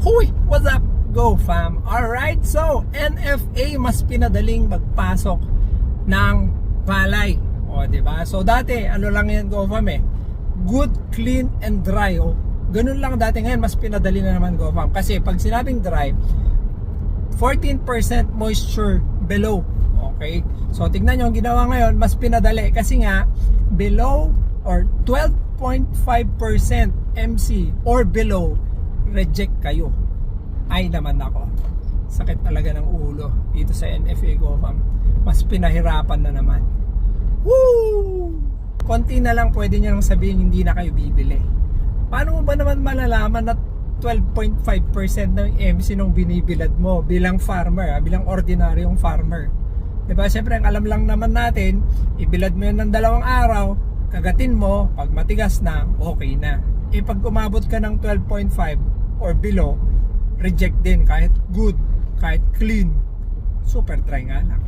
Huy! What's up? Go fam! Alright, so NFA mas pinadaling magpasok ng palay. O, diba? So dati, ano lang yan Go fam eh? Good, clean, and dry. O, ganun lang dati. Ngayon, mas pinadali na naman Go fam. Kasi pag sinabing dry, 14% moisture below. Okay? So tignan nyo, ang ginawa ngayon, mas pinadali. Kasi nga, below or 12.5% MC or below, reject kayo. Ay naman ako, sakit talaga ng ulo dito sa NFA Go fam. Mas pinahirapan na naman. Woo! Konti na lang pwede nyo lang sabihin hindi na kayo bibili. Paano mo ba naman malalaman na 12.5% ng MC nung binibilad mo bilang farmer, bilang ordinaryong farmer? Diba? Siyempre ang alam lang naman natin, ibilad mo yun ng 2 araw, kagatin mo, pag matigas na, okay na. E pag umabot ka ng 12.5 or below, reject din kahit good, kahit clean. Super dry nga lang.